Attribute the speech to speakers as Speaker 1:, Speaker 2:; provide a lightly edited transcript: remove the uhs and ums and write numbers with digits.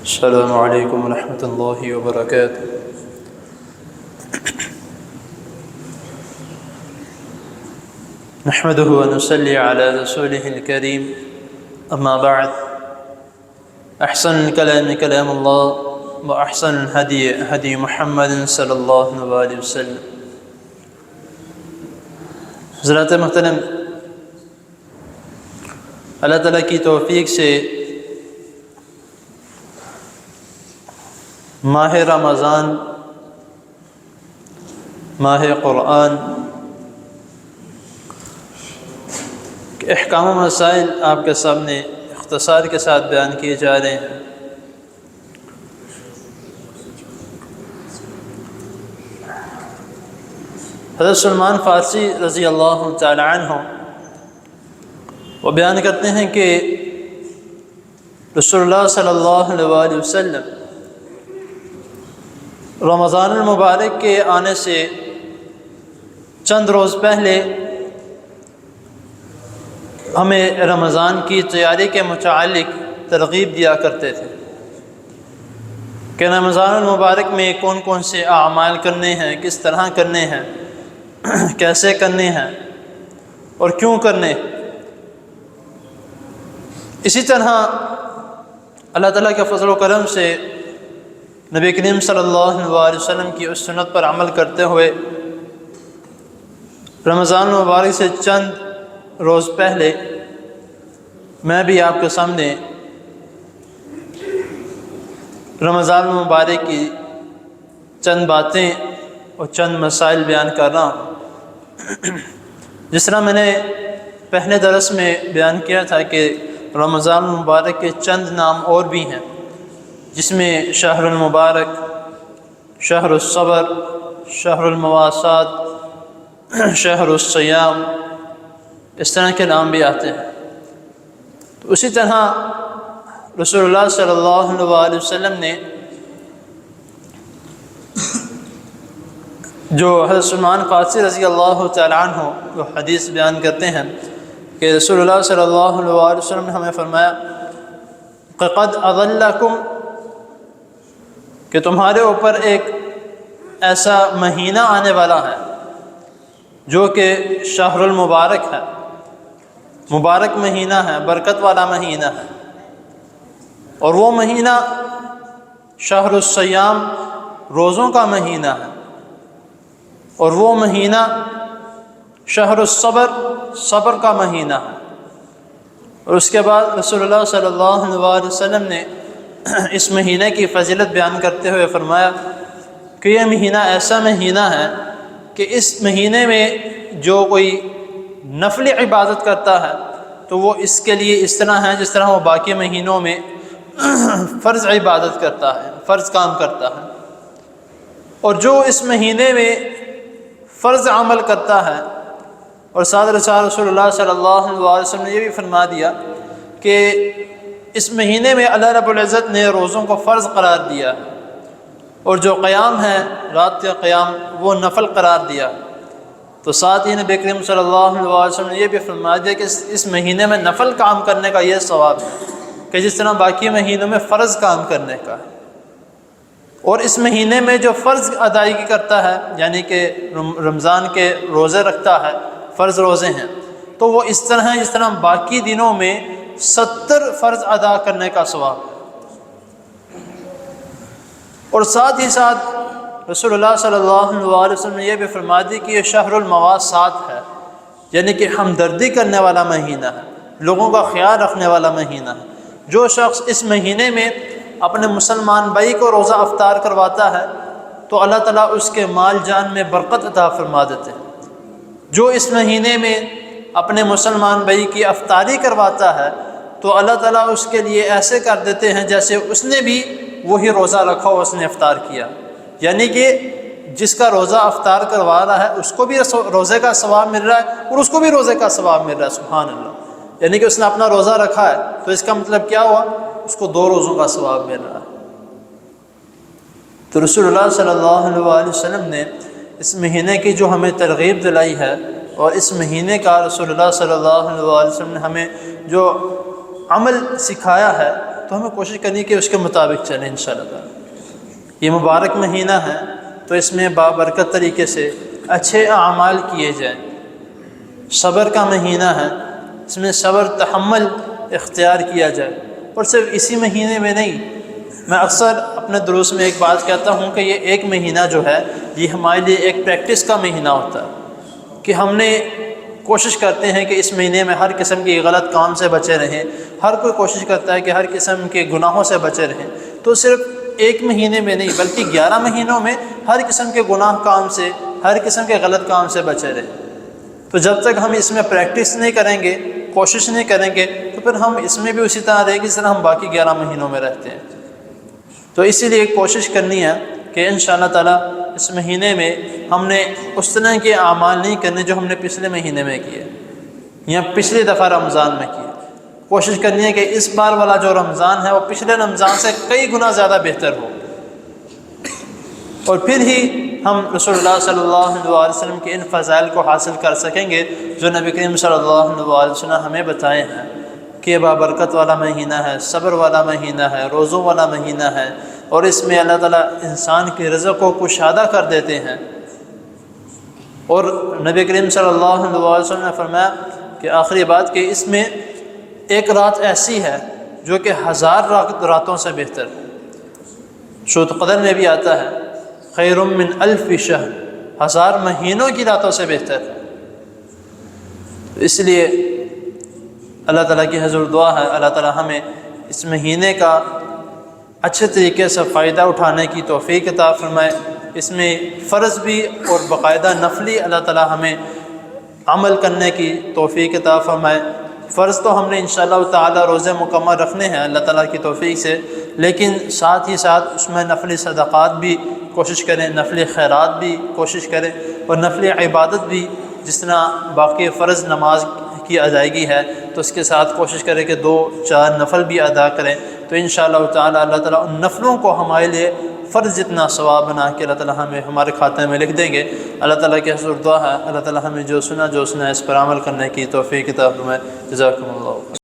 Speaker 1: السلام علیکم ورحمۃ اللہ وبرکاتہ۔ نحمده ونصلي على رسوله الكريم، اما بعد، احسن الكلام كلام الله واحسن الهدي هدي محمد صلی اللہ علیہ وسلم۔ حضرات محترم، اللہ تعالیٰ کی توفیق سے ماہ رمضان، ماہ قرآن کے احکام و مسائل آپ کے سامنے اختصار کے ساتھ بیان کیے جا رہے ہیں۔ حضرت سلمان فارسی رضی اللہ تعالی عنہ وہ بیان کرتے ہیں کہ رسول اللہ صلی اللہ علیہ وسلم رمضان المبارک کے آنے سے چند روز پہلے ہمیں رمضان کی تیاری کے متعلق ترغیب دیا کرتے تھے کہ رمضان المبارک میں کون کون سے اعمال کرنے ہیں، کس طرح کرنے ہیں، کیسے کرنے ہیں اور کیوں کرنے۔ اسی طرح اللہ تعالیٰ کے فضل و کرم سے نبی کریم صلی اللہ علیہ وسلم کی اس سنت پر عمل کرتے ہوئے رمضان المبارک سے چند روز پہلے میں بھی آپ کے سامنے رمضان المبارک کی چند باتیں اور چند مسائل بیان کر رہا ہوں۔ جس طرح میں نے پہلے درس میں بیان کیا تھا کہ رمضان المبارک کے چند نام اور بھی ہیں، جس میں شہر المبارک، شہر الصبر، شہر المواسات، شہر الصیام، اس طرح کے نام بھی آتے ہیں۔ تو اسی طرح رسول اللہ صلی اللہ علیہ وسلم نے جو حضرت سلمان فارسی رضی اللہ تعالیٰ عنہ وہ حدیث بیان کرتے ہیں کہ رسول اللہ صلی اللہ علیہ وسلم نے ہمیں فرمایا کہ قد اضلکم، کہ تمہارے اوپر ایک ایسا مہینہ آنے والا ہے جو کہ شہر المبارک ہے، مبارک مہینہ ہے، برکت والا مہینہ ہے، اور وہ مہینہ شہر الصیام، روزوں کا مہینہ ہے، اور وہ مہینہ شہر الصبر، صبر کا مہینہ ہے۔ اور اس کے بعد رسول اللہ صلی اللہ علیہ وسلم نے اس مہینے کی فضیلت بیان کرتے ہوئے فرمایا کہ یہ مہینہ ایسا مہینہ ہے کہ اس مہینے میں جو کوئی نفل عبادت کرتا ہے تو وہ اس کے لیے اس طرح ہے جس طرح وہ باقی مہینوں میں فرض عبادت کرتا ہے، فرض کام کرتا ہے۔ اور جو اس مہینے میں فرض عمل کرتا ہے، اور ساتھ رسول اللہ صلی اللہ علیہ وسلم نے یہ بھی فرما دیا کہ اس مہینے میں اللہ رب العزت نے روزوں کو فرض قرار دیا، اور جو قیام ہے، رات کا قیام، وہ نفل قرار دیا۔ تو ساتھ ہی نبی کریم صلی اللہ علیہ وسلم نے یہ بھی فرما دیا کہ اس مہینے میں نفل کام کرنے کا یہ ثواب ہے کہ جس طرح باقی مہینوں میں فرض کام کرنے کا ہے۔ اور اس مہینے میں جو فرض ادائیگی کرتا ہے، یعنی کہ رمضان کے روزے رکھتا ہے، فرض روزے ہیں، تو وہ اس طرح ہے جس طرح باقی دنوں میں 70 فرض ادا کرنے کا ثواب ہے۔ اور ساتھ ہی ساتھ رسول اللہ صلی اللہ علیہ وسلم نے یہ بھی فرما دی کہ یہ شہر المواسات ہے، یعنی کہ ہمدردی کرنے والا مہینہ ہے، لوگوں کا خیال رکھنے والا مہینہ ہے۔ جو شخص اس مہینے میں اپنے مسلمان بھائی کو روزہ افطار کرواتا ہے تو اللہ تعالیٰ اس کے مال جان میں برکت عطا فرما دیتے ہیں۔ جو اس مہینے میں اپنے مسلمان بھائی کی افطاری کرواتا ہے تو اللہ تعالیٰ اس کے لیے ایسے کر دیتے ہیں جیسے اس نے بھی وہی روزہ رکھا ہو، اس نے افطار کیا، یعنی کہ جس کا روزہ افطار کروا رہا ہے اس کو بھی روزے کا ثواب مل رہا ہے اور اس کو بھی روزے کا ثواب مل رہا ہے۔ سبحان اللہ، یعنی کہ اس نے اپنا روزہ رکھا ہے تو اس کا مطلب کیا ہوا، اس کو 2 روزوں کا ثواب مل رہا ہے۔ تو رسول اللہ صلی اللہ علیہ وسلم نے اس مہینے کی جو ہمیں ترغیب دلائی ہے، اور اس مہینے کا رسول اللہ صلی اللہ علیہ وسلم نے ہمیں جو عمل سکھایا ہے، تو ہمیں کوشش کرنی کہ اس کے مطابق چلیں انشاءاللہ تعالی۔ یہ مبارک مہینہ ہے تو اس میں بابرکت طریقے سے اچھے اعمال کیے جائیں۔ صبر کا مہینہ ہے، اس میں صبر تحمل اختیار کیا جائے، اور صرف اسی مہینے میں نہیں، میں اکثر اپنے دروس میں ایک بات کہتا ہوں کہ یہ ایک مہینہ جو ہے یہ ہمارے لیے ایک پریکٹس کا مہینہ ہوتا ہے کہ ہم نے کوشش کرتے ہیں کہ اس مہینے میں ہر قسم کی غلط کام سے بچے رہیں، ہر کوئی کوشش کرتا ہے کہ ہر قسم کے گناہوں سے بچے رہیں، تو صرف ایک مہینے میں نہیں بلکہ 11 مہینوں میں ہر قسم کے گناہ کام سے، ہر قسم کے غلط کام سے بچے رہیں۔ تو جب تک ہم اس میں پریکٹس نہیں کریں گے، کوشش نہیں کریں گے، تو پھر ہم اس میں بھی اسی طرح رہے گی جس طرح ہم باقی 11 مہینوں میں رہتے ہیں۔ تو اسی لیے کوشش کرنی ہے کہ انشاءاللہ تعالی اس مہینے میں ہم نے اس طرح کے اعمال نہیں کرنے جو ہم نے پچھلے مہینے میں کیے یا پچھلی دفعہ رمضان میں کیے۔ کوشش کرنی ہے کہ اس بار والا جو رمضان ہے وہ پچھلے رمضان سے کئی گنا زیادہ بہتر ہو، اور پھر ہی ہم رسول اللہ صلی اللہ علیہ وسلم کے ان فضائل کو حاصل کر سکیں گے جو نبی کریم صلی اللہ علیہ وسلم ہمیں بتائے ہیں کہ بابرکت والا مہینہ ہے، صبر والا مہینہ ہے، روزوں والا مہینہ ہے، اور اس میں اللہ تعالیٰ انسان کے رزق کو کشادہ کر دیتے ہیں۔ اور نبی کریم صلی اللہ علیہ وسلم نے فرمایا کہ آخری بات کہ اس میں ایک رات ایسی ہے جو کہ 1000 راتوں سے بہتر ہے۔ سورۃ القدر میں بھی آتا ہے خیر من 1000 شہر، 1000 مہینوں کی راتوں سے بہتر ہے۔ اس لیے اللہ تعالیٰ کی حضور دعا ہے اللہ تعالیٰ ہمیں اس مہینے کا اچھے طریقے سے فائدہ اٹھانے کی توفیق عطا فرمائے، اس میں فرض بھی اور باقاعدہ نفلی اللہ تعالیٰ ہمیں عمل کرنے کی توفیق عطا فرمائے۔ فرض تو ہم نے انشاءاللہ تعالی روزے مکمل رکھنے ہیں اللہ تعالیٰ کی توفیق سے، لیکن ساتھ ہی ساتھ اس میں نفلی صدقات بھی کوشش کریں، نفلی خیرات بھی کوشش کریں، اور نفلی عبادت بھی جس طرح باقی فرض نماز کی ادائیگی ہے تو اس کے ساتھ کوشش کریں کہ 2-4 نفل بھی ادا کریں، تو انشاءاللہ تعالی اللہ تعالیٰ ان نفلوں کو ہمارے لیے فرض جتنا ثواب بنا کے اللہ تعالیٰ ہمیں ہمارے کھاتے میں لکھ دیں گے۔ اللہ تعالیٰ کی حضور دعا ہے اللہ تعالیٰ ہمیں جو سنا اس پر عمل کرنے کی توفیق عطا فرمائے۔ جزاکم اللہ۔